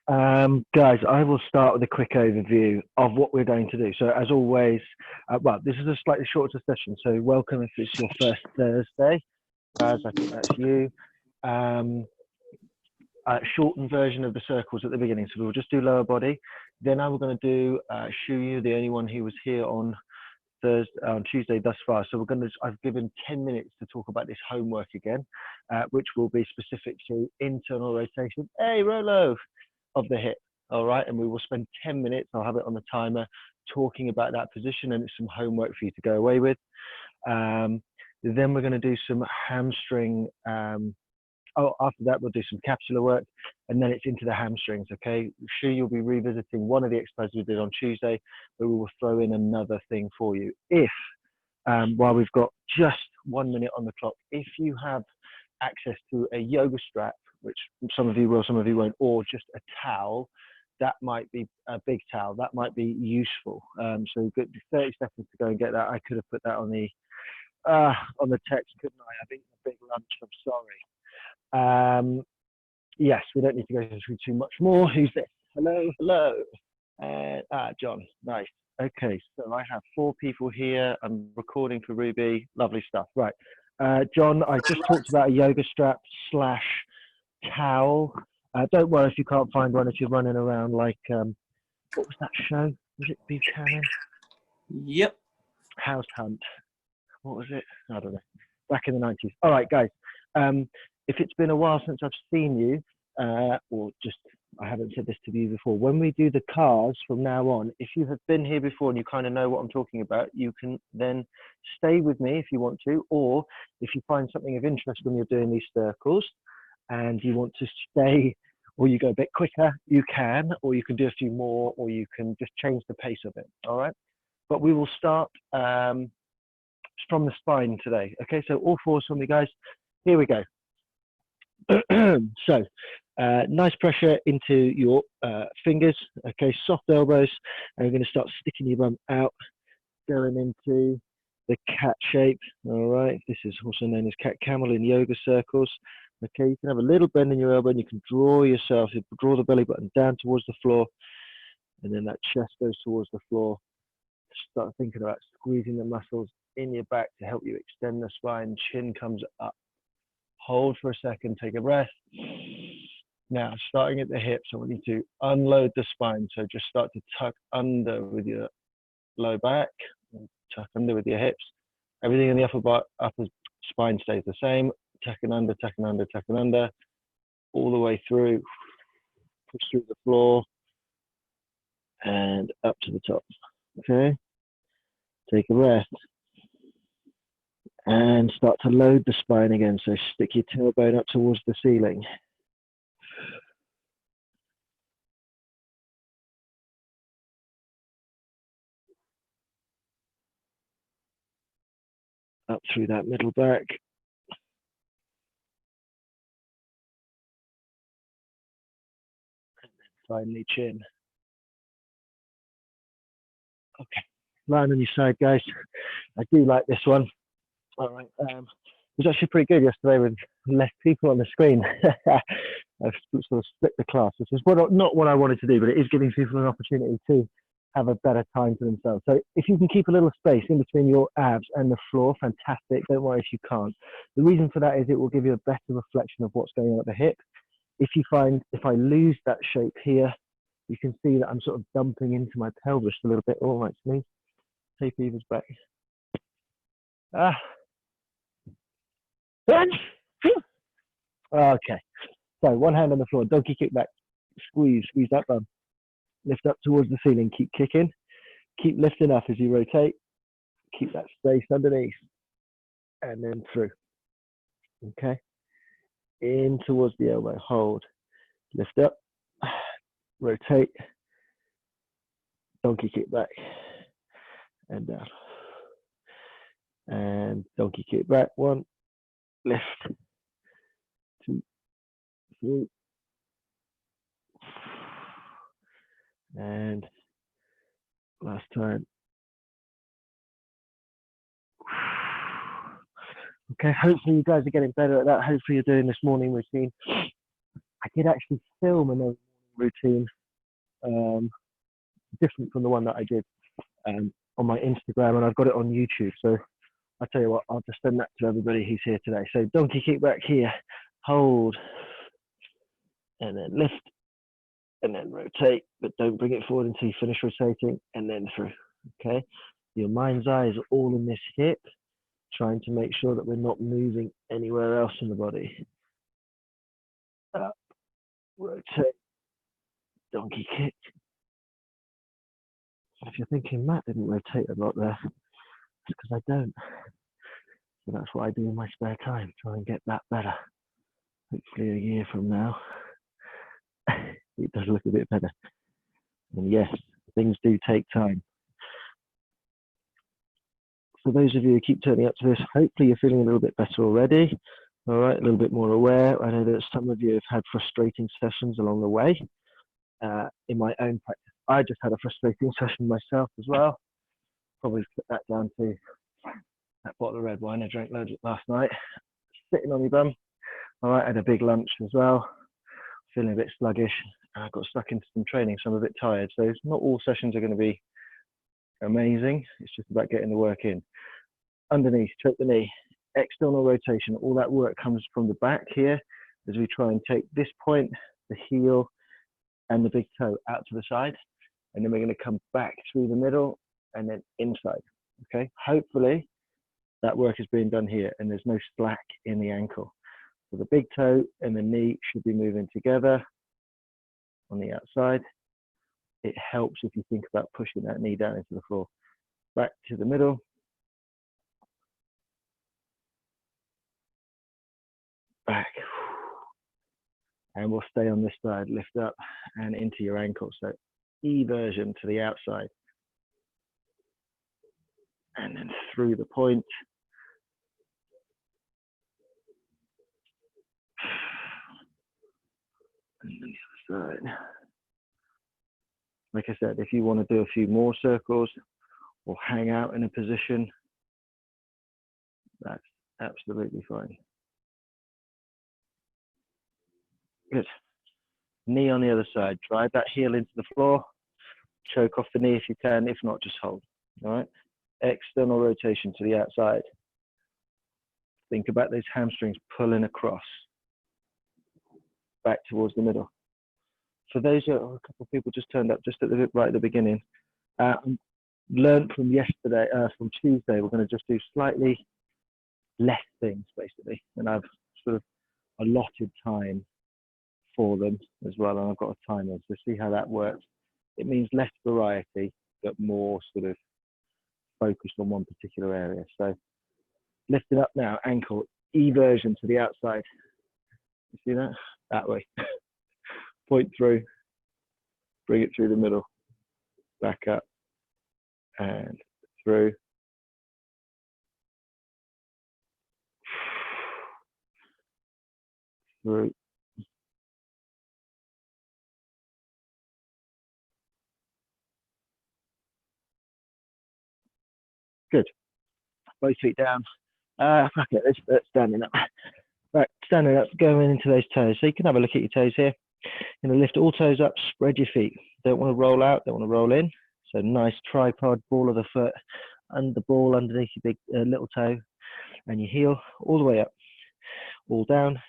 record. Guys, I will start with a quick overview of what we're going to do. So as always, well, this is a slightly shorter session, so welcome if it's your first Thursday. Guys, I think that's you. Shortened version of the circles at the beginning. So we'll just do lower body. Then I'm going to do Shu Yu, the only one who was here on Tuesday thus far. So I've given 10 minutes to talk about this homework again, which will be specific to internal rotation. Hey, Rolo, of the hip. All right, and we will spend 10 minutes. I'll have it on the timer talking about that position, and it's some homework for you to go away with. Then we're going to do some hamstring. After that, we'll do some capsular work, and then it's into the hamstrings, okay? Sure, you'll be revisiting one of the exercises we did on Tuesday, but we will throw in another thing for you. If, while we've got just 1 minute on the clock, if you have access to a yoga strap, which some of you will, some of you won't, or just a towel, that might be a big towel, that might be useful. So we've got 30 seconds to go and get that. I could have put that on the text, couldn't I? I've eaten a big lunch, I'm sorry. Yes, we don't need to go through too much more. Who's this? Hello, hello. John, nice. Okay, so I have 4 people here. I'm recording for Ruby. Lovely stuff. Right. John, I just talked about a yoga strap / towel. Don't worry if you can't find one, if you're running around like, what was that show? Was it Buchanan? Yep. House Hunt. What was it? I don't know. Back in the 90s. All right, guys. If it's been a while since I've seen you, or just I haven't said this to you before, when we do the cars from now on, if you have been here before and you kind of know what I'm talking about, you can then stay with me if you want to, or if you find something of interest when you're doing these circles and you want to stay, or you go a bit quicker, you can, or you can do a few more, or you can just change the pace of it. All right. But we will start from the spine today. Okay. So all 4 from me, guys. Here we go. So nice pressure into your fingers. Okay. Soft elbows. And we're going to start sticking your bum out, going into the cat shape. All right. This is also known as cat camel in yoga circles. Okay, you can have a little bend in your elbow and you can draw yourself, you draw the belly button down towards the floor, and then that chest goes towards the floor. Start thinking about squeezing the muscles in your back to help you extend the spine. Chin comes up. Hold for a second, take a breath. Now, starting at the hips, I want you to unload the spine. So just start to tuck under with your low back, tuck under with your hips. Everything in the upper spine stays the same. Tucking under, tucking under, tucking under, all the way through, push through the floor, and up to the top. Okay, take a breath, and start to load the spine again. So stick your tailbone up towards the ceiling. Up through that middle back. Finally, chin. Okay, lying on your side, guys. I do like this one. All right, it was actually pretty good yesterday with less people on the screen. I've sort of split the class, which is not what I wanted to do, but it is giving people an opportunity to have a better time for themselves. So if you can keep a little space in between your abs and the floor, fantastic. Don't worry if you can't. The reason for that is it will give you a better reflection of what's going on at the hip. If I lose that shape here, you can see that I'm sort of dumping into my pelvis a little bit. All right, me. Take Eva's back. Okay. So one hand on the floor, donkey kick back. Squeeze that bum. Lift up towards the ceiling. Keep kicking. Keep lifting up as you rotate. Keep that space underneath. And then through. Okay. In towards the elbow, hold, lift up, rotate, donkey kick back, and down, and donkey kick back, 1, lift, 2, 3, and last time. Okay, hopefully you guys are getting better at that. Hopefully you're doing this morning routine. I he'd actually film another routine, different from the one that I did on my Instagram, and I've got it on YouTube. So I'll tell you what, I'll just send that to everybody who's here today. So donkey kick back here, hold, and then lift, and then rotate, but don't bring it forward until you finish rotating, and then through, okay? Your mind's eye is all in this hip, trying to make sure that we're not moving anywhere else in the body. Up, rotate, donkey kick. If you're thinking, Matt didn't rotate a lot there, it's because I don't. So that's what I do in my spare time, try and get that better. Hopefully a year from now, it does look a bit better. And yes, things do take time. For those of you who keep turning up to this, hopefully you're feeling a little bit better already. All right, a little bit more aware. I know that some of you have had frustrating sessions along the way. In my own practice, I just had a frustrating session myself as well. Probably put that down to that bottle of red wine I drank loads last night. Sitting on my bum. All right, I had a big lunch as well. Feeling a bit sluggish. And I got stuck into some training, so I'm a bit tired. So not all sessions are going to be amazing. It's just about getting the work in. Underneath, choke the knee, external rotation. All that work comes from the back here as we try and take this point, the heel, and the big toe out to the side. And then we're going to come back through the middle and then inside. Okay, hopefully that work is being done here and there's no slack in the ankle. So the big toe and the knee should be moving together on the outside. It helps if you think about pushing that knee down into the floor. Back to the middle. Back. And we'll stay on this side, lift up and into your ankle. So eversion to the outside. And then through the point. And then the other side. Like I said, if you want to do a few more circles or hang out in a position, that's absolutely fine. Good. Knee on the other side. Drive that heel into the floor. Choke off the knee if you can. If not, just hold. All right. External rotation to the outside. Think about those hamstrings pulling across. Back towards the middle. For those, a couple of people just turned up just at the right at the beginning. Learned from yesterday, from Tuesday, we're going to just do slightly less things basically, and I've sort of allotted time for them as well, and I've got a timer to see how that works. It means less variety, but more sort of focused on one particular area. So lift it up now, ankle, eversion to the outside. You see that? That way. Point through, bring it through the middle, back up, and through. Through. Good. Both feet down. Okay, let's standing up. Right, standing up, going into those toes. So you can have a look at your toes here. You're going to lift all toes up, spread your feet. Don't want to roll out, don't want to roll in. So nice tripod, ball of the foot, and the ball underneath your big little toe, and your heel all the way up. All down,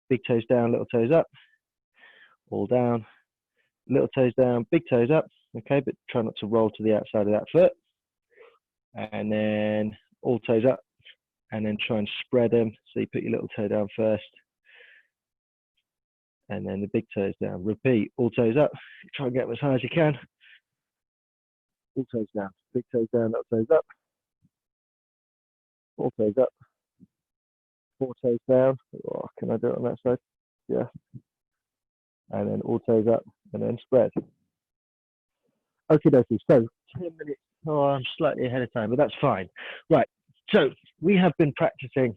big toes down, little toes up. All down, little toes down, big toes up. Okay, but try not to roll to the outside of that foot. And then all toes up, and then try and spread them. So you put your little toe down first, and then the big toes down. Repeat, all toes up. Try and get them as high as you can. All toes down, big toes down, little toes up. All toes up. Four toes down. Oh, can I do it on that side? Yeah. And then all toes up, and then spread. Okay, dokie. So 10 minutes. Oh, I'm slightly ahead of time, but that's fine. Right. So we have been practicing.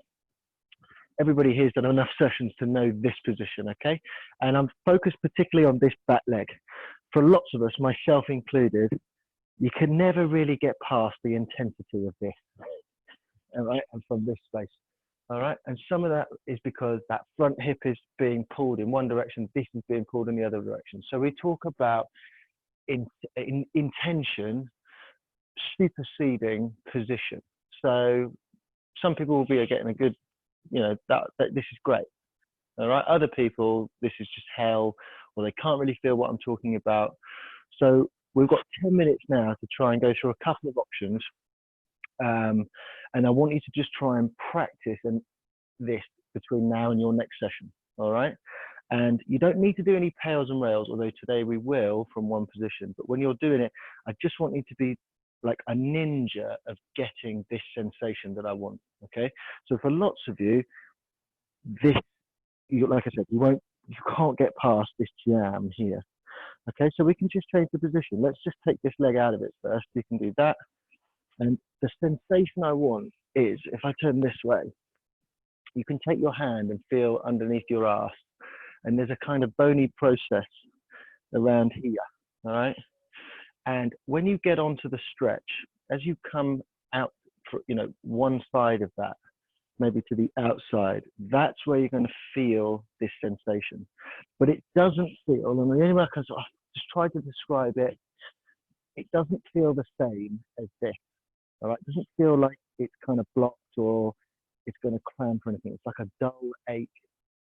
Everybody here's done enough sessions to know this position, okay? And I'm focused particularly on this back leg. For lots of us, myself included, you can never really get past the intensity of this, all right? And from this space. All right, and some of that is because that front hip is being pulled in one direction, this is being pulled in the other direction. So we talk about intention superseding position. So some people will be getting a good, you know, that this is great. All right, other people, this is just hell, or they can't really feel what I'm talking about. So we've got 10 minutes now to try and go through a couple of options. And I want you to just try and practice this between now and your next session. All right. And you don't need to do any pails and rails, although today we will from one position. But when you're doing it, I just want you to be like a ninja of getting this sensation that I want. Okay. So for lots of you, this, like I said, you can't get past this jam here. Okay. So we can just change the position. Let's just take this leg out of it first. You can do that. And the sensation I want is, if I turn this way, you can take your hand and feel underneath your ass. And there's a kind of bony process around here, all right? And when you get onto the stretch, as you come out, you know, one side of that, maybe to the outside, that's where you're going to feel this sensation. But it doesn't feel, and the only way I can sort of just try to describe it, it doesn't feel the same as this, all right? It doesn't feel like it's kind of blocked or it's going to cramp or anything. It's like a dull ache.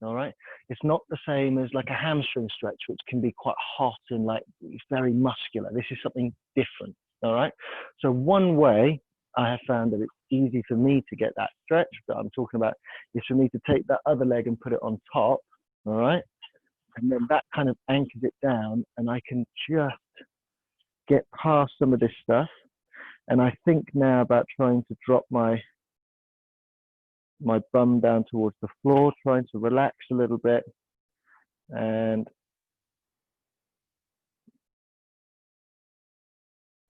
All right, it's not the same as like a hamstring stretch, which can be quite hot and like it's very muscular. This is something different. All right, so one way I have found that it's easy for me to get that stretch that I'm talking about is for me to take that other leg and put it on top. All right, and then that kind of anchors it down, and I can just get past some of this stuff. And I think now about trying to drop my bum down towards the floor, trying to relax a little bit. And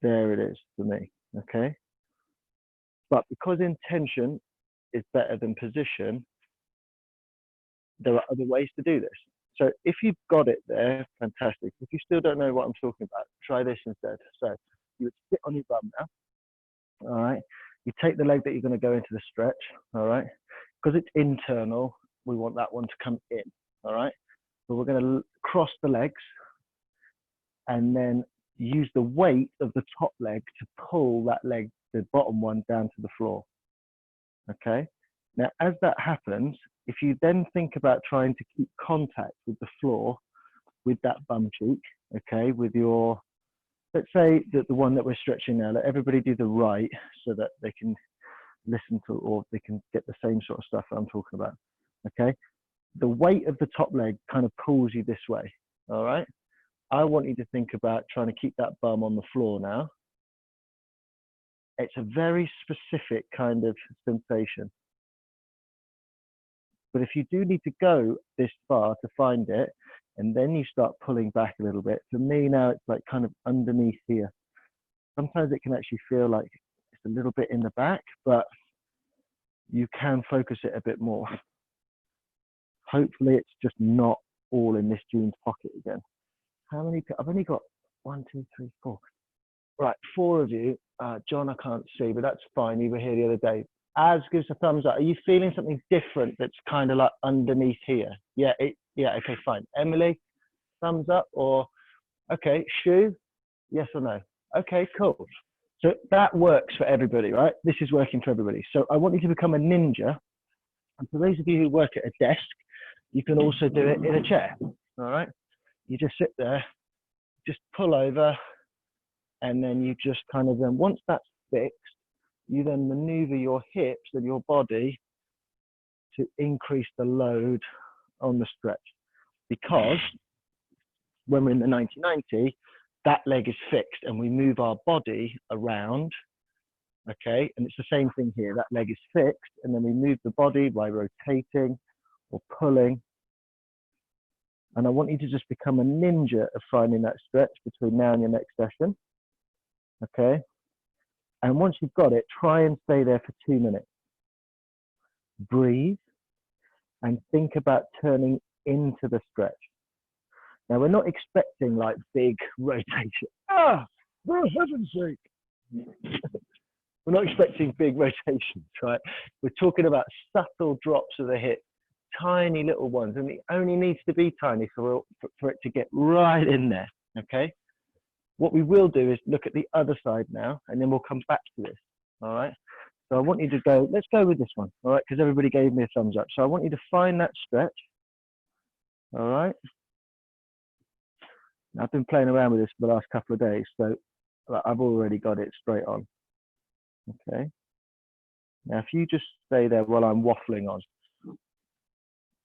there it is for me, okay? But because intention is better than position, there are other ways to do this. So if you've got it there, fantastic. If you still don't know what I'm talking about, try this instead. So you would sit on your bum now, all right? You take the leg that you're going to go into the stretch, all right? Because it's internal, we want that one to come in, all right? So we're going to cross the legs and then use the weight of the top leg to pull that leg, the bottom one, down to the floor, okay? Now, as that happens, if you then think about trying to keep contact with the floor, with that bum cheek, okay, with your, let's say that the one that we're stretching now, let everybody do the right so that they can listen to, or they can get the same sort of stuff that I'm talking about, okay? The weight of the top leg kind of pulls you this way, all right? I want you to think about trying to keep that bum on the floor now. It's a very specific kind of sensation. But if you do need to go this far to find it, and then you start pulling back a little bit, for me now it's like kind of underneath here. Sometimes it can actually feel like it's a little bit in the back, but you can focus it a bit more. Hopefully it's just not all in this jeans pocket again. How many? I've only got 1, 2, 3, 4. Right, 4 of you. John, I can't see, but that's fine. You were here the other day. Az gives a thumbs up. Are you feeling something different that's kind of like underneath here? Yeah, yeah, okay, fine. Emily, thumbs up, or okay, Shu, yes or no? Okay, cool. So that works for everybody, right? This is working for everybody. So I want you to become a ninja. And for those of you who work at a desk, you can also do it in a chair, all right? You just sit there, just pull over, and then you just kind of then, once that's fixed, you then maneuver your hips and your body to increase the load on the stretch. Because when we're in the 90-90, that leg is fixed and we move our body around, okay? And it's the same thing here. That leg is fixed and then we move the body by rotating or pulling. And I want you to just become a ninja of finding that stretch between now and your next session, okay? And once you've got it, try and stay there for 2 minutes. Breathe and think about turning into the stretch. Now, we're not expecting like big rotation. Ah, for heaven's sake. We're not expecting big rotations, right? We're talking about subtle drops of the hip, tiny little ones, and it only needs to be tiny for it to get right in there, okay? What we will do is look at the other side now, and then we'll come back to this, all right? So I want you to go, let's go with this one, all right? Because everybody gave me a thumbs up. So I want you to find that stretch, all right? I've been playing around with this for the last couple of days, so I've already got it straight on, okay? Now, if you just stay there while I'm waffling on.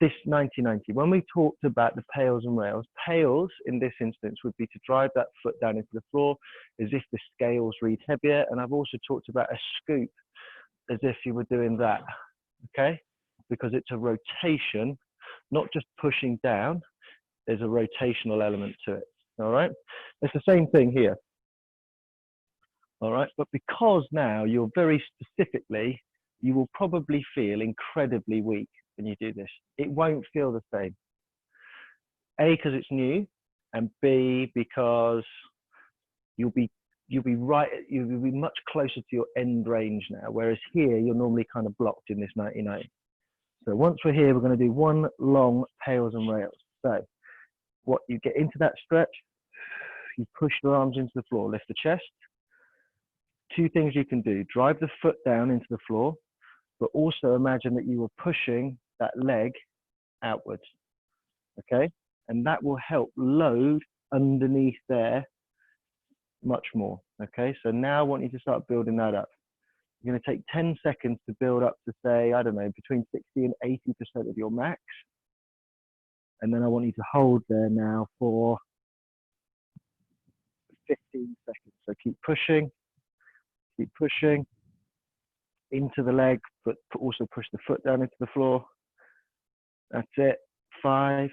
This 90-90, when we talked about the pails and rails, pails in this instance would be to drive that foot down into the floor as if the scales read heavier. And I've also talked about a scoop as if you were doing that, okay? Because it's a rotation, not just pushing down, there's a rotational element to it, all right? It's the same thing here, all right? But because now you're very specifically, you will probably feel incredibly weak when you do this. It won't feel the same. A, because it's new, and B, because you'll be much closer to your end range now, whereas here you're normally kind of blocked in this 90-90. So once we're here, we're going to do one long pails and rails. So what you get into that stretch, you push your arms into the floor, lift the chest. Two things you can do: drive the foot down into the floor, but also imagine that you were pushing that leg outwards, okay? And that will help load underneath there much more, okay? So now I want you to start building that up. You're gonna take 10 seconds to build up to, say, I don't know, between 60 and 80% of your max. And then I want you to hold there now for 15 seconds. So keep pushing into the leg, but also push the foot down into the floor. That's it. 5,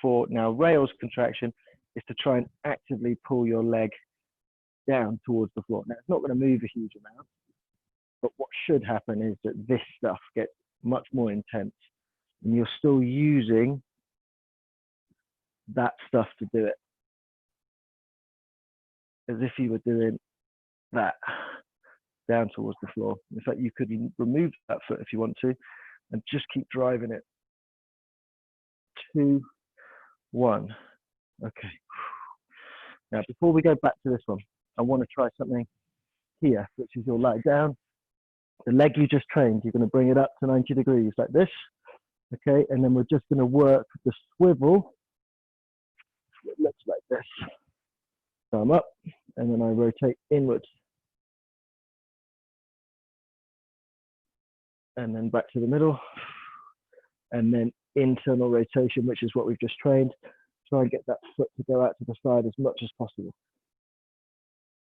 4. Now, rails contraction is to try and actively pull your leg down towards the floor. Now, it's not going to move a huge amount, but what should happen is that this stuff gets much more intense, and you're still using that stuff to do it, as if you were doing that down towards the floor. In fact, you could remove that foot if you want to, and just keep driving it. 2, 1. Okay. Now, before we go back to this one, I want to try something here, which is your lie down. The leg you just trained, you're going to bring it up to 90 degrees like this, okay? And then we're just going to work the swivel. It looks like this. So I'm up, and then I rotate inwards. And then back to the middle, and then internal rotation, which is what we've just trained. Try and get that foot to go out to the side as much as possible.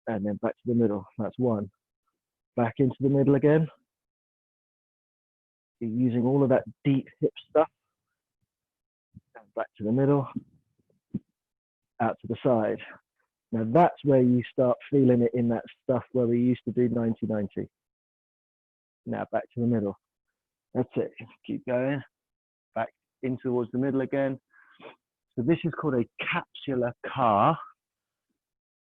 And then back to the middle, that's 1. Back into the middle again. You're using all of that deep hip stuff. And back to the middle, out to the side. Now that's where you start feeling it in that stuff where we used to do 90-90. Now back to the middle. That's it. Keep going. Back in towards the middle again. So this is called a capsular car,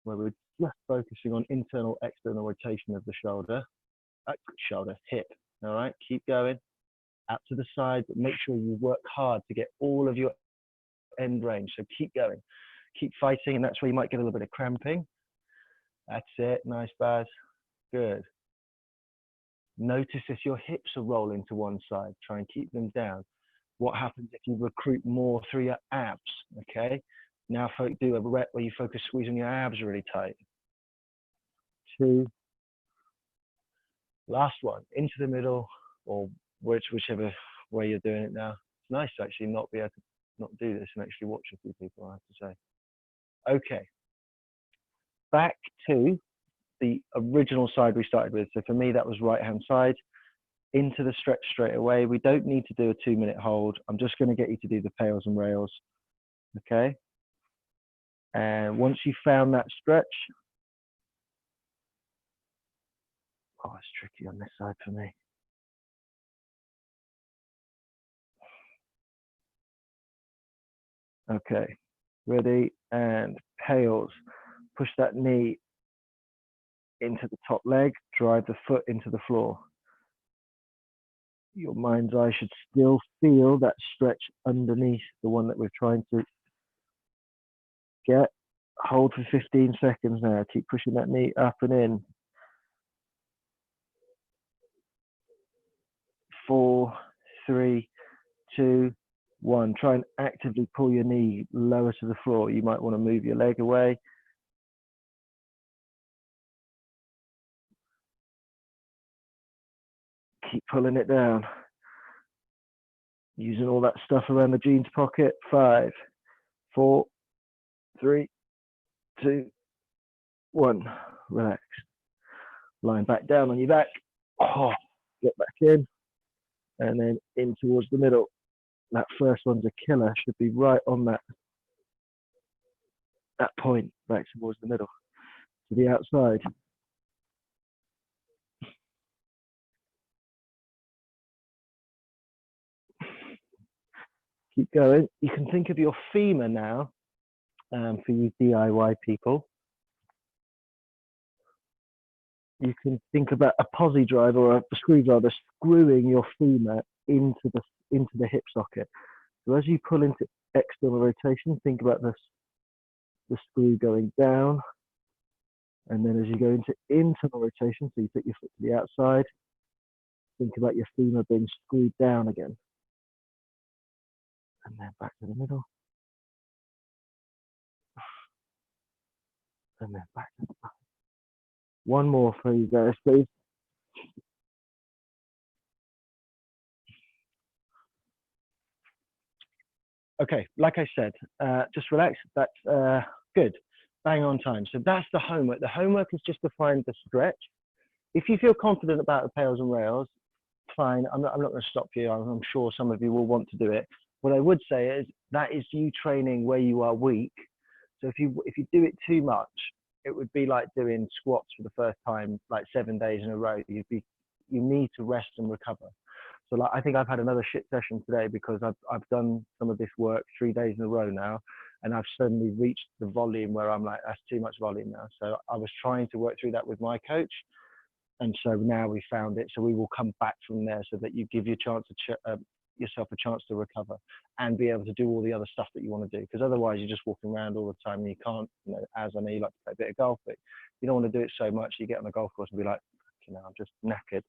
where we're just focusing on internal, external rotation of the shoulder, hip. All right, keep going. Out to the side, but make sure you work hard to get all of your end range. So keep going. Keep fighting, and that's where you might get a little bit of cramping. That's it. Nice, Baz. Good. Notice if your hips are rolling to one side, try and keep them down. What happens if you recruit more through your abs, okay? Now do a rep where you focus squeezing your abs really tight. 2. Last one, into the middle, or whichever way you're doing it now. It's nice to actually not be able to not do this and actually watch a few people, I have to say. Okay, back to the original side we started with. So for me, that was right-hand side. Into the stretch straight away. We don't need to do a 2-minute hold. I'm just going to get you to do the pails and rails. Okay. And once you found that stretch, oh, it's tricky on this side for me. Okay. Ready, and pails. Push that knee into the top leg, drive the foot into the floor. Your mind's eye should still feel that stretch underneath the one that we're trying to get. Hold for 15 seconds now. Keep pushing that knee up and in. 4, 3, 2, 1. Try and actively pull your knee lower to the floor. You might want to move your leg away. Keep pulling it down. Using all that stuff around the jeans pocket. 5, 4, 3, 2, 1. Relax. Lying back down on your back. Oh, get back in. And then in towards the middle. That first one's a killer. Should be right on that point. Back towards the middle. To the outside. Keep going. You can think of your femur now, for you DIY people. You can think about a posi driver or a screwdriver screwing your femur into the hip socket. So as you pull into external rotation, think about the screw going down. And then as you go into internal rotation, so you put your foot to the outside, think about your femur being screwed down again. And then back to the middle. And then back to the back. One more for you guys, please. Okay, like I said, just relax. That's good. Bang on time. So that's the homework. The homework is just to find the stretch. If you feel confident about the pails and rails, fine. I'm not going to stop you. I'm sure some of you will want to do it. What I would say is that is you training where you are weak. So if you do it too much, it would be like doing squats for the first time, like 7 days in a row. You need to rest and recover. So like, I think I've had another shit session today because I've done some of this work 3 days in a row now, and I've suddenly reached the volume where I'm like, that's too much volume now. So I was trying to work through that with my coach, and so now we found it. So we will come back from there so that you give your chance to yourself a chance to recover and be able to do all the other stuff that you want to do. Because otherwise, you're just walking around all the time and you can't. You know, as I know you like to play a bit of golf, but you don't want to do it so much. You get on the golf course and be like, you know, I'm just knackered.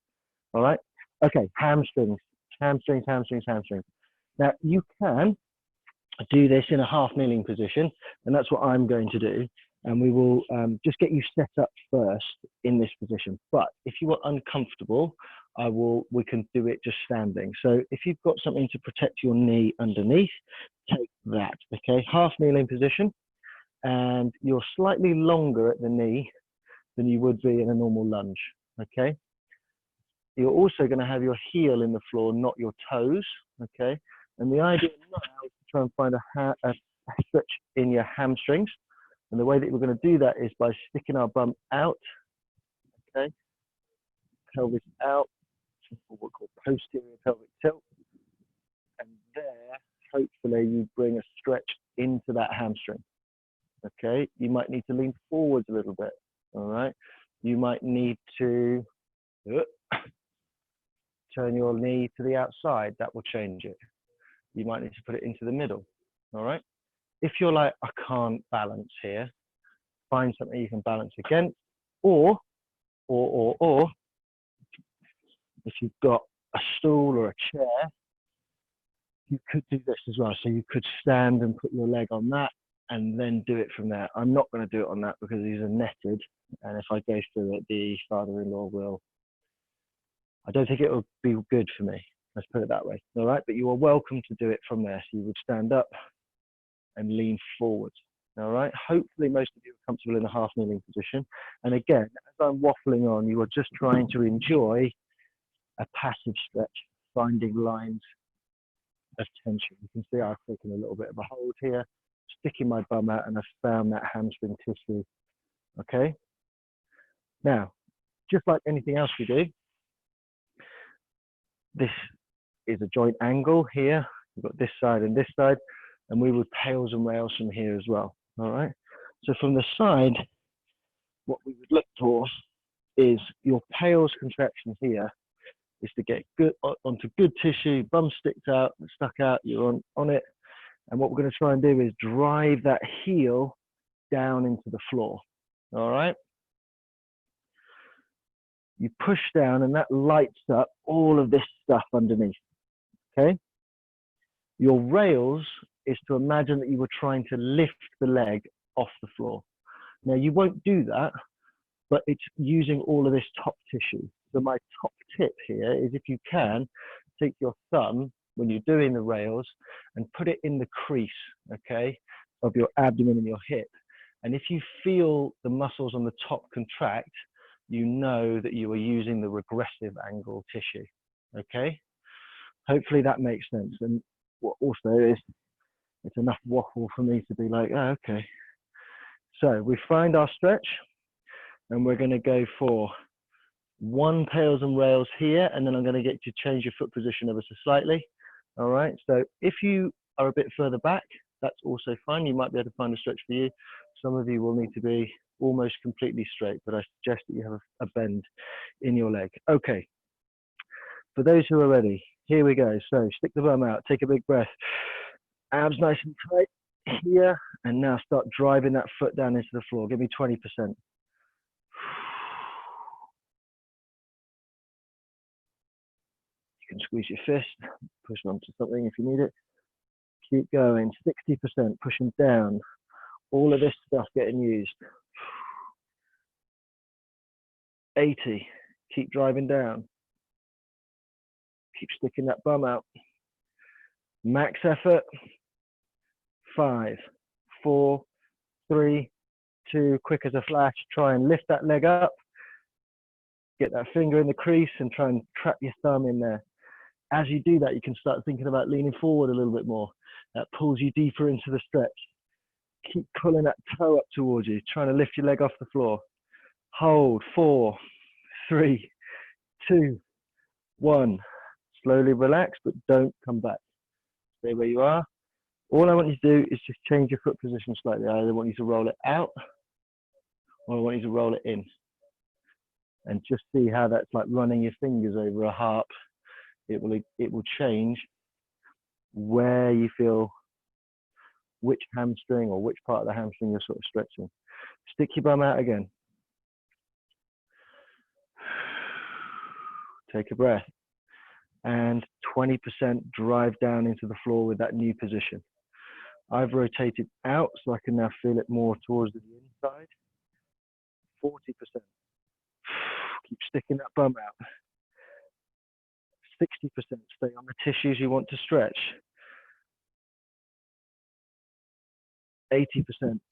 All right. Okay. Hamstrings. Now you can do this in a half kneeling position, and that's what I'm going to do. And we will just get you set up first in this position. But if you are uncomfortable, we can do it just standing. So if you've got something to protect your knee underneath, take that. Okay, half kneeling position, and you're slightly longer at the knee than you would be in a normal lunge. Okay. You're also going to have your heel in the floor, not your toes. Okay. And the idea now is to try and find a stretch in your hamstrings. And the way that we're going to do that is by sticking our bum out, okay, pelvis out, what we call posterior pelvic tilt, and there, hopefully, you bring a stretch into that hamstring, okay? You might need to lean forwards a little bit, all right? You might need to turn your knee to the outside. That will change it. You might need to put it into the middle, all right? If you're like, I can't balance here, find something you can balance against, or if you've got a stool or a chair, you could do this as well. So you could stand and put your leg on that and then do it from there. I'm not going to do it on that because these are netted, and if I go through it, the father-in-law will, I don't think it will be good for me. Let's put it that way. All right, but you are welcome to do it from there. So you would stand up and lean forward. All right. Hopefully, most of you are comfortable in a half kneeling position. And again, as I'm waffling on, you are just trying to enjoy a passive stretch, finding lines of tension. You can see I've taken a little bit of a hold here, sticking my bum out, and I've found that hamstring tissue. Okay. Now, just like anything else we do, this is a joint angle here. We've got this side and this side, and we would pails and rails from here as well. All right. So from the side, what we would look for is your pales contraction here is to get good onto good tissue, bum sticks out, stuck out, you're on it. And what we're going to try and do is drive that heel down into the floor. All right. You push down and that lights up all of this stuff underneath. Okay. Your rails is to imagine that you were trying to lift the leg off the floor. Now you won't do that, but it's using all of this top tissue. So my top tip here is, if you can, take your thumb when you're doing the rails and put it in the crease, okay, of your abdomen and your hip. And if you feel the muscles on the top contract, you know that you are using the regressive angle tissue, okay? Hopefully that makes sense. And what also is, it's enough waffle for me to be like, oh, okay. So we find our stretch, and we're going to go for 1 pales and rails here, and then I'm going to get you to change your foot position ever so slightly. All right, so if you are a bit further back, that's also fine. You might be able to find a stretch for you. Some of you will need to be almost completely straight, but I suggest that you have a bend in your leg. Okay, for those who are ready, here we go. So stick the bum out, take a big breath. Abs nice and tight here, and now start driving that foot down into the floor. Give me 20%. You can squeeze your fist, push onto something if you need it. Keep going, 60%, pushing down. All of this stuff getting used. 80, keep driving down. Keep sticking that bum out. Max effort. 5, 4, 3, 2, quick as a flash. Try and lift that leg up. Get that finger in the crease and try and trap your thumb in there. As you do that, you can start thinking about leaning forward a little bit more. That pulls you deeper into the stretch. Keep pulling that toe up towards you, trying to lift your leg off the floor. Hold, 4, 3, 2, 1. Slowly relax, but don't come back. Stay where you are. All I want you to do is just change your foot position slightly. I either want you to roll it out, or I want you to roll it in. And just see how that's like running your fingers over a harp. It will change where you feel, which hamstring or which part of the hamstring you're sort of stretching. Stick your bum out again. Take a breath. And 20% drive down into the floor with that new position. I've rotated out so I can now feel it more towards the inside. 40%. Keep sticking that bum out. 60%, stay on the tissues you want to stretch. 80%,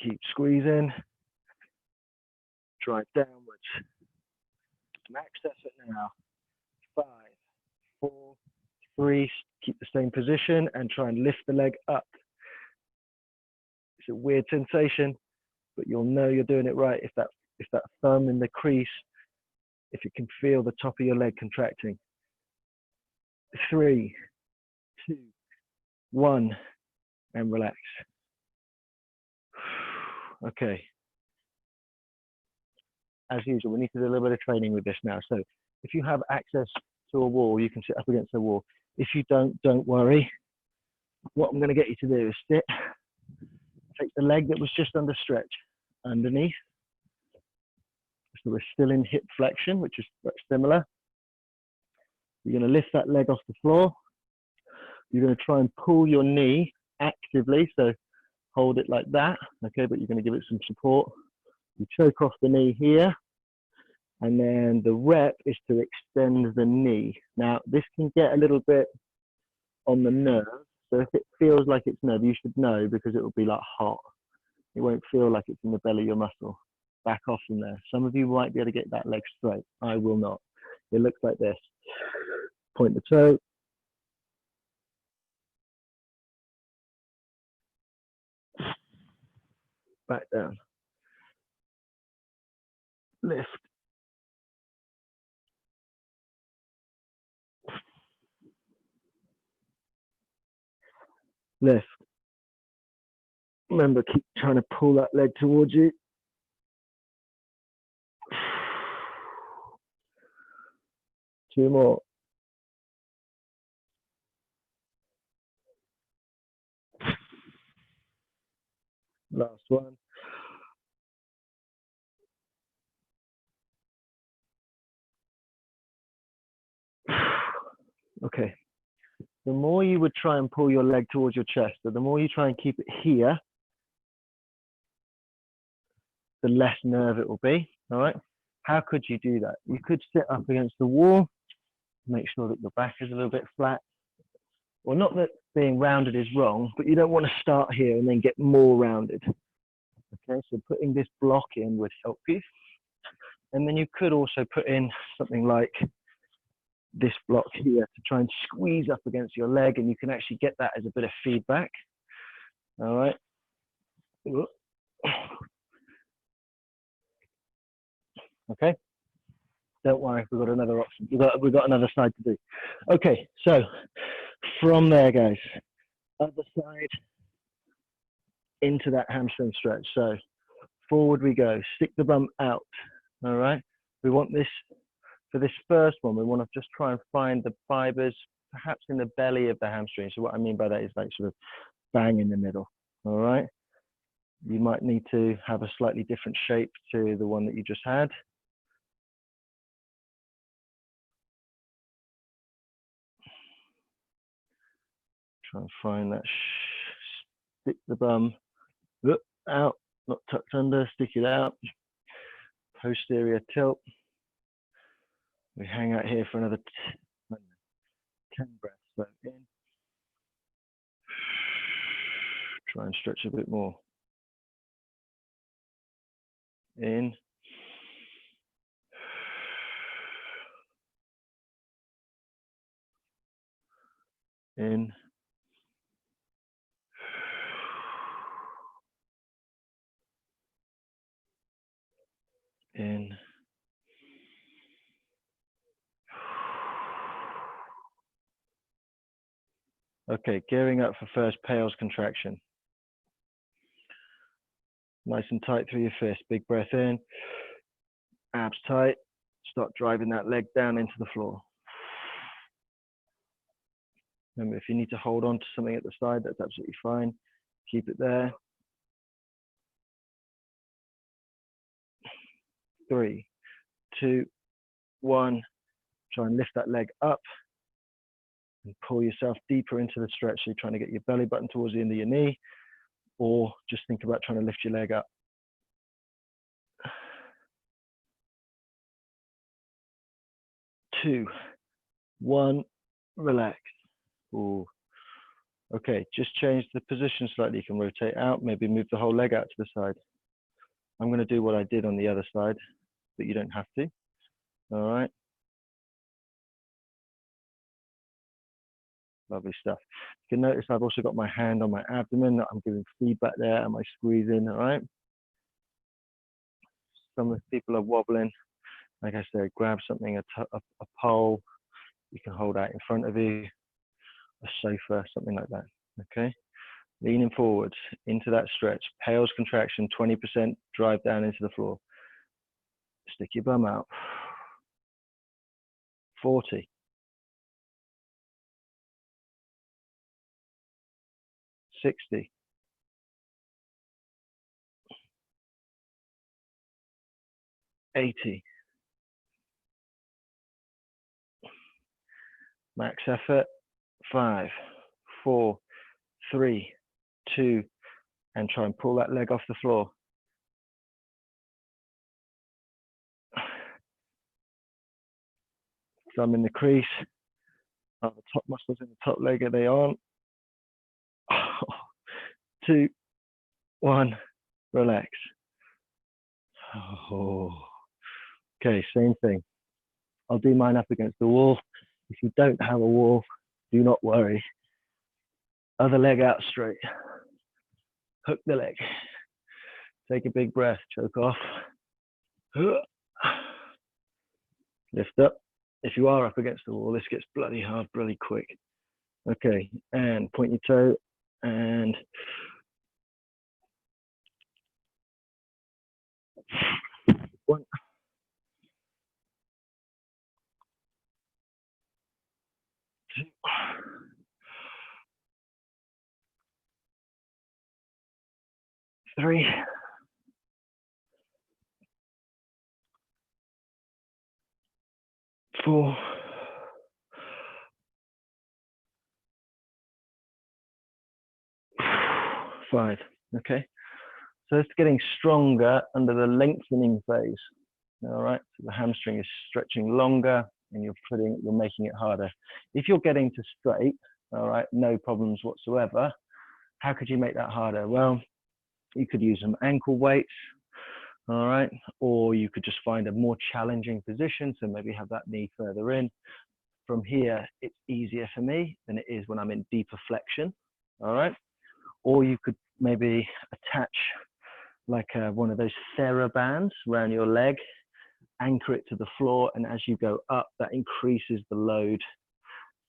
keep squeezing. Drive downwards. Max effort now. 5, 4, 3, keep the same position and try and lift the leg up. It's a weird sensation, but you'll know you're doing it right if that thumb in the crease, if you can feel the top of your leg contracting. 3, 2, 1, and relax. Okay. As usual, we need to do a little bit of training with this now. So if you have access to a wall, you can sit up against the wall. If you don't worry. What I'm going to get you to do is sit. Take the leg that was just under stretch underneath. So we're still in hip flexion, which is similar. You're going to lift that leg off the floor. You're going to try and pull your knee actively. So hold it like that, okay, but you're going to give it some support. You choke off the knee here. And then the rep is to extend the knee. Now, this can get a little bit on the nerve. So if it feels like it's nerve, you should know, because it will be like hot. It won't feel like it's in the belly of your muscle. Back off from there. Some of you might be able to get that leg straight. I will not. It looks like this. Point the toe. Back down. Lift. Lift. Remember, keep trying to pull that leg towards you. 2 more. Last one. Okay. The more you would try and pull your leg towards your chest, but the more you try and keep it here, the less nerve it will be. All right. How could you do that? You could sit up against the wall, make sure that your back is a little bit flat. Well, not that being rounded is wrong, but you don't want to start here and then get more rounded. Okay, so putting this block in would help you. And then you could also put in something like this block here to try and squeeze up against your leg, and you can actually get that as a bit of feedback. All right. Okay. Don't worry, we've got another option. We've got another side to do. Okay, so from there, guys, other side into that hamstring stretch. So forward we go. Stick the bum out. All right. We want this for this first one. We want to just try and find the fibers, perhaps in the belly of the hamstring. So what I mean by that is like sort of bang in the middle. All right. You might need to have a slightly different shape to the one that you just had. Try and find that. Stick the bum out, not tucked under. Stick it out. Posterior tilt. We hang out here for another 10 breaths. So in. Try and stretch a bit more. In. In. In. Okay, gearing up for first pales contraction. Nice and tight through your fist. Big breath in. Abs tight. Start driving that leg down into the floor. Remember, if you need to hold on to something at the side, that's absolutely fine. Keep it there. 3, 2, 1. Try and lift that leg up and pull yourself deeper into the stretch. So you're trying to get your belly button towards the end of your knee, or just think about trying to lift your leg up. 2, 1, relax. Ooh. Okay, just change the position slightly. You can rotate out, maybe move the whole leg out to the side. I'm going to do what I did on the other side, but you don't have to. All right. Lovely stuff. You can notice I've also got my hand on my abdomen. I'm giving feedback there. Am I squeezing? All right. Some of the people are wobbling. Like I said, grab something, a pole you can hold out in front of you, a sofa, something like that. Okay. Leaning forwards into that stretch. Pales contraction, 20%. Drive down into the floor. Stick your bum out. 40. 60. 80. Max effort. 5, 4, 3, 2, and try and pull that leg off the floor. Thumb in the crease. Are the top muscles in the top leg? Are they on? 2, 1, relax. Oh. Okay, same thing. I'll do mine up against the wall. If you don't have a wall, do not worry. Other leg out straight. Hook the leg. Take a big breath, choke off. Lift up. If you are up against the wall, this gets bloody hard, bloody quick. Okay, and point your toe and one. 3, 4, 5. Okay, so it's getting stronger under the lengthening phase. All right, so the hamstring is stretching longer and you're making it harder. If you're getting to straight, all right, no problems whatsoever. How could you make that harder? Well, you could use some ankle weights, all right, or you could just find a more challenging position, so maybe have that knee further in. From here, it's easier for me than it is when I'm in deeper flexion, all right? Or you could maybe attach like one of those TheraBands around your leg, anchor it to the floor, and as you go up, that increases the load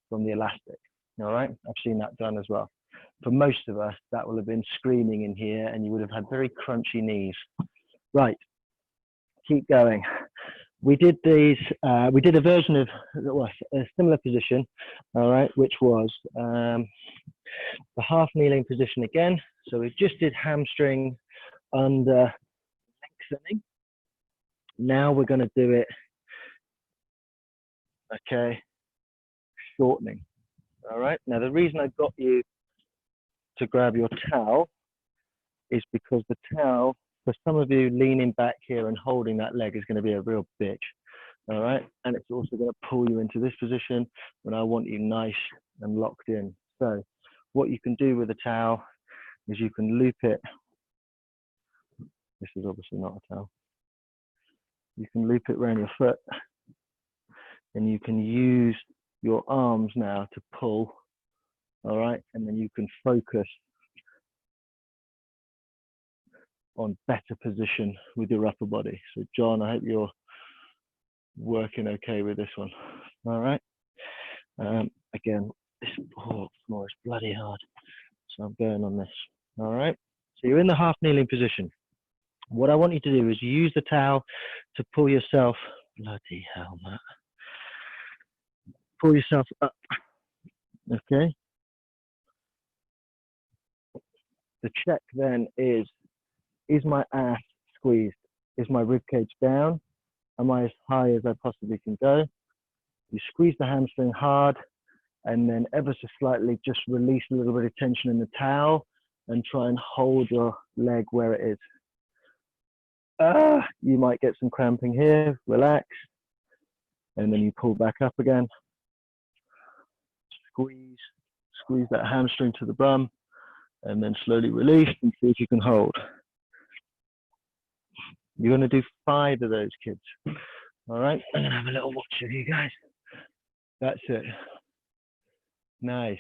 from the elastic, all right? I've seen that done as well. For most of us, that will have been screaming in here and you would have had very crunchy knees. Right, keep going. We did these, we did a version of a similar position, all right, which was the half kneeling position again. So we just did hamstring under lengthening. Now we're going to do it, okay, shortening. All right, now the reason I got you to grab your towel is because the towel, for some of you, leaning back here and holding that leg is going to be a real bitch. All right, and it's also going to pull you into this position when I want you nice and locked in. So what you can do with a towel is you can loop it. This is obviously not a towel. You can loop it around your foot and you can use your arms now to pull, all right, and then you can focus on better position with your upper body. So John, I hope you're working okay with this one. All right. Again, this floor is bloody hard, so I'm going on this. All right. So you're in the half kneeling position. What I want you to do is use the towel to pull yourself. Bloody hell, Matt. Pull yourself up. Okay. The check then is my ass squeezed? Is my rib cage down? Am I as high as I possibly can go? You squeeze the hamstring hard and then ever so slightly just release a little bit of tension in the towel and try and hold your leg where it is. You might get some cramping here, relax, and then you pull back up again. Squeeze that hamstring to the bum and then slowly release and see if you can hold. You're going to do 5 of those, kids. All right, I'm going to have a little watch of you guys. That's it. Nice.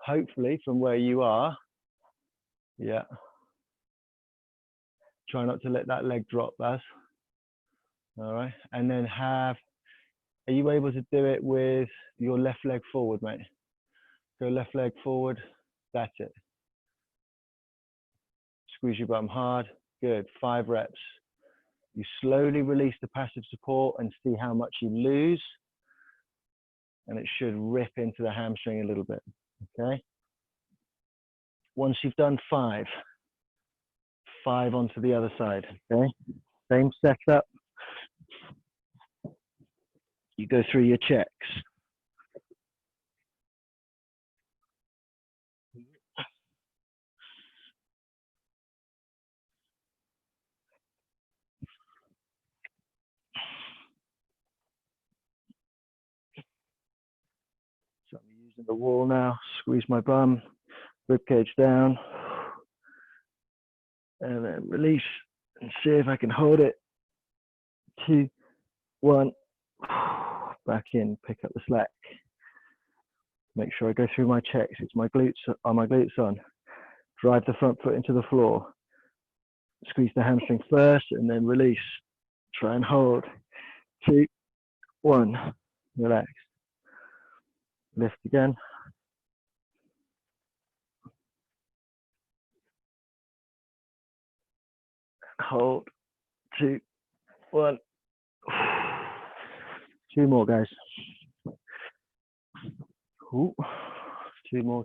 Hopefully from where you are, yeah. Try not to let that leg drop, Baz. All right, and then are you able to do it with your left leg forward, mate? Go left leg forward, that's it. Squeeze your bum hard, good, 5 reps. You slowly release the passive support and see how much you lose. And it should rip into the hamstring a little bit, okay? Once you've done 5 onto the other side, okay? Same setup. You go through your checks. So I'm using the wall now, squeeze my bum, rib cage down, and then release and see if I can hold it. 2, 1, back in, pick up the slack. Make sure I go through my checks. It's my glutes, are my glutes on. Drive the front foot into the floor. Squeeze the hamstring first and then release. Try and hold. 2, 1, relax. Lift again. Hold. 2, 1. 2 more, guys. Ooh. 2 more.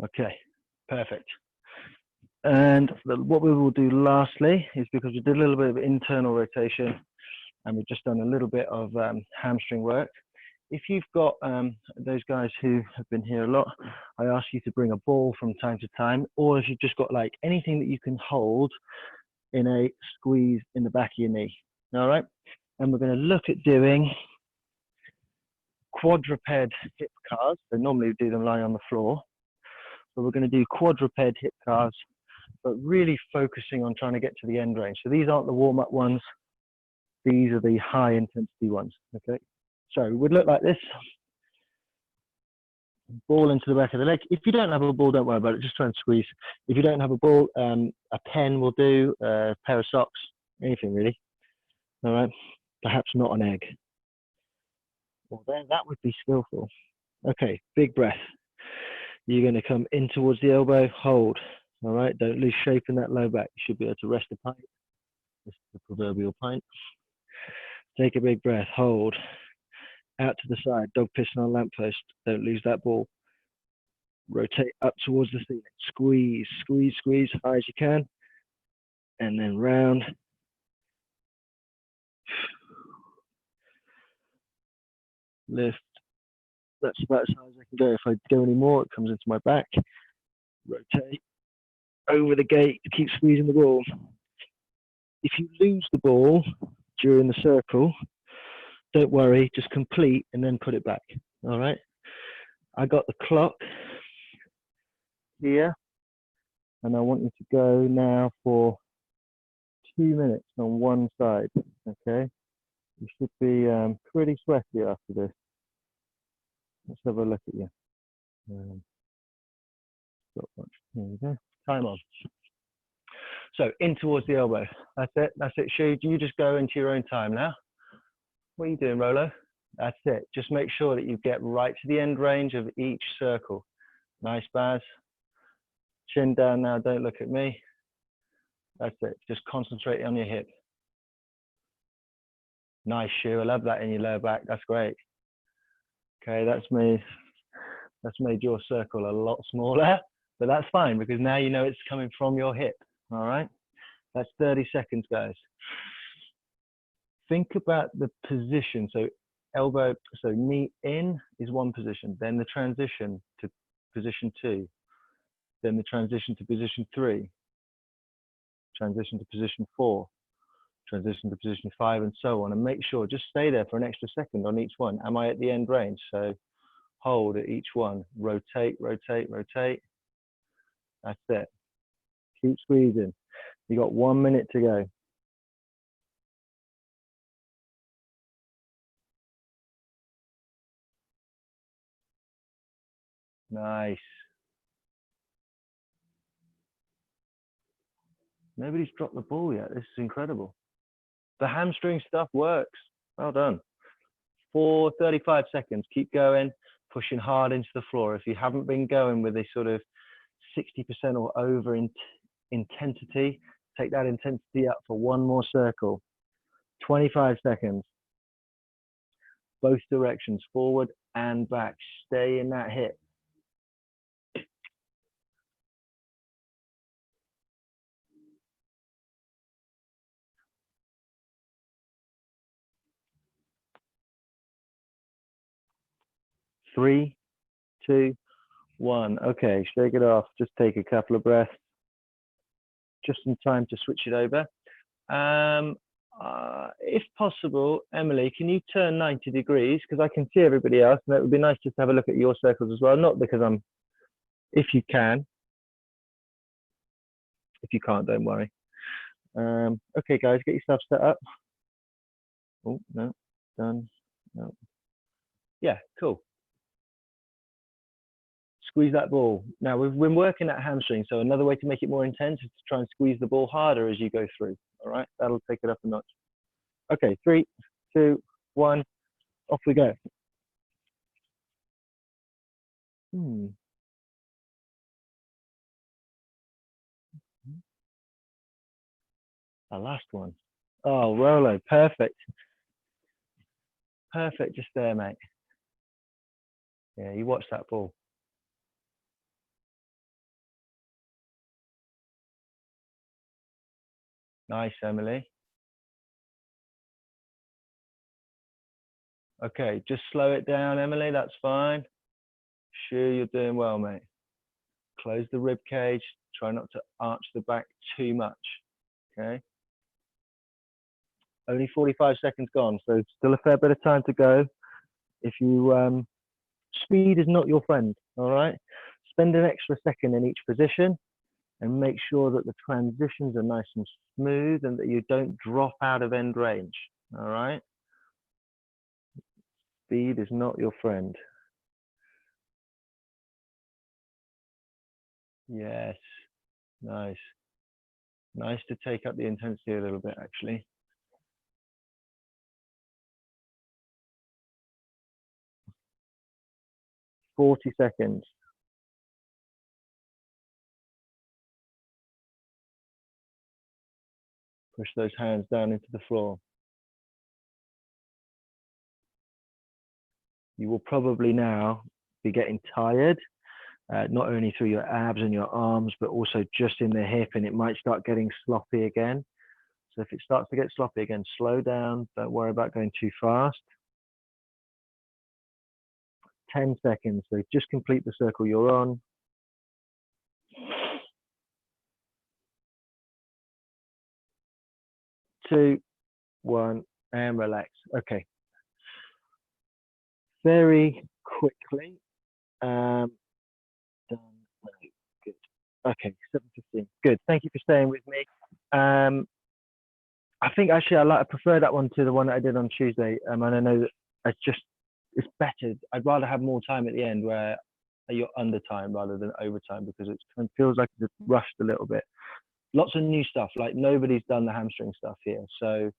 Okay, perfect. And what we will do lastly is, because we did a little bit of internal rotation and we've just done a little bit of hamstring work. If you've got those guys who have been here a lot, I ask you to bring a ball from time to time, or if you've just got like anything that you can hold in a squeeze in the back of your knee. All right. And we're going to look at doing quadruped hip cars. So normally we do them lying on the floor, but we're going to do quadruped hip cars, but really focusing on trying to get to the end range. So these aren't the warm-up ones. These are the high intensity ones. Okay. So it would look like this. Ball into the back of the leg. If you don't have a ball, don't worry about it. Just try and squeeze. If you don't have a ball, a pen will do, a pair of socks, anything really. All right. Perhaps not an egg. Well, then that would be skillful. Okay. Big breath. You're going to come in towards the elbow. Hold. All right. Don't lose shape in that low back. You should be able to rest a pint. This is the proverbial pint. Take a big breath. Hold. Out to the side, dog piston on lamppost. Don't lose that ball. Rotate up towards the ceiling. Squeeze, squeeze, squeeze, high as you can. And then round. Lift. That's about as high as I can go. If I go any more, it comes into my back. Rotate. Over the gate. Keep squeezing the ball. If you lose the ball during the circle, don't worry. Just complete and then put it back. All right. I got the clock here, and I want you to go now for 2 minutes on one side. Okay, you should be pretty sweaty after this. Let's have a look at you. Here we go. Time on. So in towards the elbow. That's it. That's it. Shu, you just go into your own time now. What are you doing, Rolo? That's it. Just make sure that you get right to the end range of each circle. Nice, Baz. Chin down now. Don't look at me. That's it. Just concentrate on your hip. Nice, Shu. I love that in your lower back. That's great. Okay, that's made your circle a lot smaller, but that's fine because now you know it's coming from your hip. All right. That's 30 seconds, guys. Think about the position. So elbow, so knee in is one position, then the transition to position 2, then the transition to position 3, transition to position 4, transition to position 5, and so on. And make sure, just stay there for an extra second on each one. Am I at the end range? So hold at each one, rotate, rotate, rotate. That's it. Keep squeezing. You got 1 minute to go. Nice. Nobody's dropped the ball yet. This is incredible. The hamstring stuff works. Well done. For 35 seconds, keep going, pushing hard into the floor. If you haven't been going with a sort of 60% or over intensity, take that intensity up for one more circle. 25 seconds. Both directions, forward and back. Stay in that hip. Three, 2, 1. Okay, shake it off. Just take a couple of breaths. Just in time to switch it over. If possible, Emily, can you turn 90 degrees? Because I can see everybody else, and it would be nice just to have a look at your circles as well. Not because I'm, if you can. If you can't, don't worry. Okay, guys, get yourself set up. Oh, no, done. No. Yeah, cool. Squeeze that ball. Now, we've been working at hamstring, so another way to make it more intense is to try and squeeze the ball harder as you go through. All right, that'll take it up a notch. Okay, 3, 2, 1, off we go. Our last one. Oh, Rolo, perfect. Perfect, just there, mate. Yeah, you watch that ball. Nice, Emily. Okay, just slow it down, Emily. That's fine. Sure, you're doing well, mate. Close the rib cage. Try not to arch the back too much. Okay. Only 45 seconds gone, so still a fair bit of time to go. If you speed is not your friend. All right. Spend an extra second in each position, and make sure that the transitions are nice and smooth, and that you don't drop out of end range. All right. Speed is not your friend. Yes. Nice. Nice to take up the intensity a little bit, actually. Forty seconds. Push those hands down into the floor. You will probably now be getting tired, not only through your abs and your arms, but also just in the hip, and it might start getting sloppy again. So if it starts to get sloppy again, slow down. Don't worry about going too fast. 10 seconds. So just complete the circle you're on. 2, 1, and relax. Okay. Very quickly. Done. No, good. Okay, 7:15. Good. Thank you for staying with me. I think actually I prefer that one to the one that I did on Tuesday. And I know that it's better. I'd rather have more time at the end where you're under time rather than overtime, because it kind of feels like it's rushed a little bit. Lots of new stuff. Like, nobody's done the hamstring stuff here. So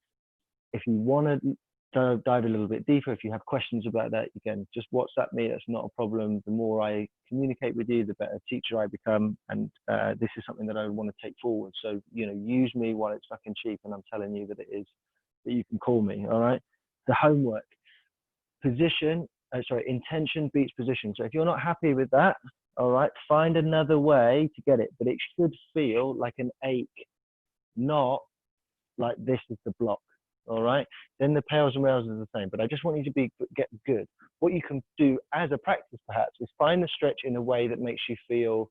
if you want to dive a little bit deeper, if you have questions about that, you can just WhatsApp me. That's not a problem. The more I communicate with you, the better teacher I become. And this is something that I want to take forward. So, you know, use me while it's fucking cheap, and I'm telling you that it is, that you can call me. All right. The homework. Intention beats position. So if you're not happy with that, all right, find another way to get it. But it should feel like an ache, not like this is the block. All right. Then the pails and rails are the same. But I just want you to get good. What you can do as a practice, perhaps, is find the stretch in a way that makes you feel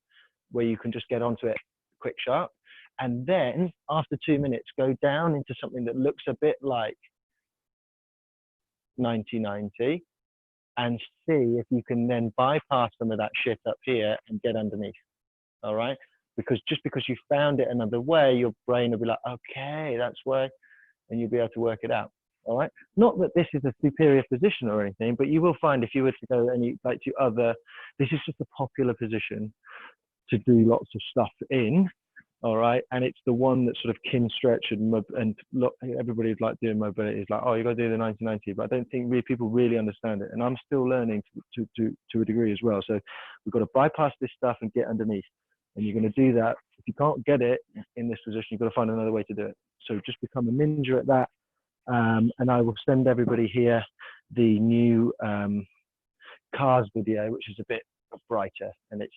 where you can just get onto it quick, sharp. And then after 2 minutes, go down into something that looks a bit like 90-90, and see if you can then bypass some of that shit up here and get underneath. All right. Because just because you found it another way, your brain will be like, okay, that's why, and you'll be able to work it out. All right. Not that this is a superior position or anything, but you will find if you were to go and you like to other, this is just a popular position to do lots of stuff in. All right. And it's the one that sort of Kinstretch and look, everybody's like doing mobility. It's like, oh, you got to do the 90-90, but I don't think people really understand it. And I'm still learning to a degree as well. So we've got to bypass this stuff and get underneath. And you're going to do that. If you can't get it in this position, you've got to find another way to do it. So just become a ninja at that. And I will send everybody here the new cars video, which is a bit brighter, and it's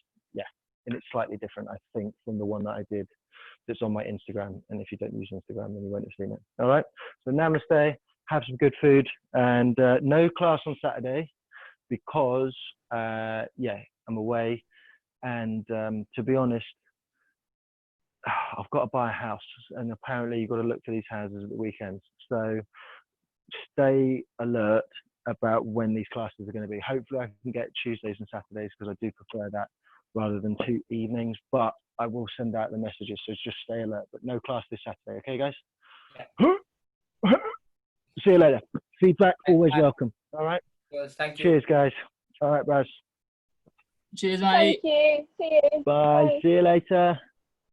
slightly different, I think, from the one that I did that's on my Instagram. And if you don't use Instagram, then you won't have seen it. All right. So namaste, have some good food, and no class on Saturday because I'm away. And to be honest, I've got to buy a house, and apparently you've got to look for these houses at the weekends. So stay alert about when these classes are going to be. Hopefully I can get Tuesdays and Saturdays, because I do prefer that rather than 2 evenings, but I will send out the messages. So just stay alert, but no class this Saturday. Okay, guys? Yeah. See you later. Feedback, always welcome. All right. Yes, thank you. Cheers, guys. All right, Braz. Cheers, mate. Thank you. See you. Bye. Bye. See you later.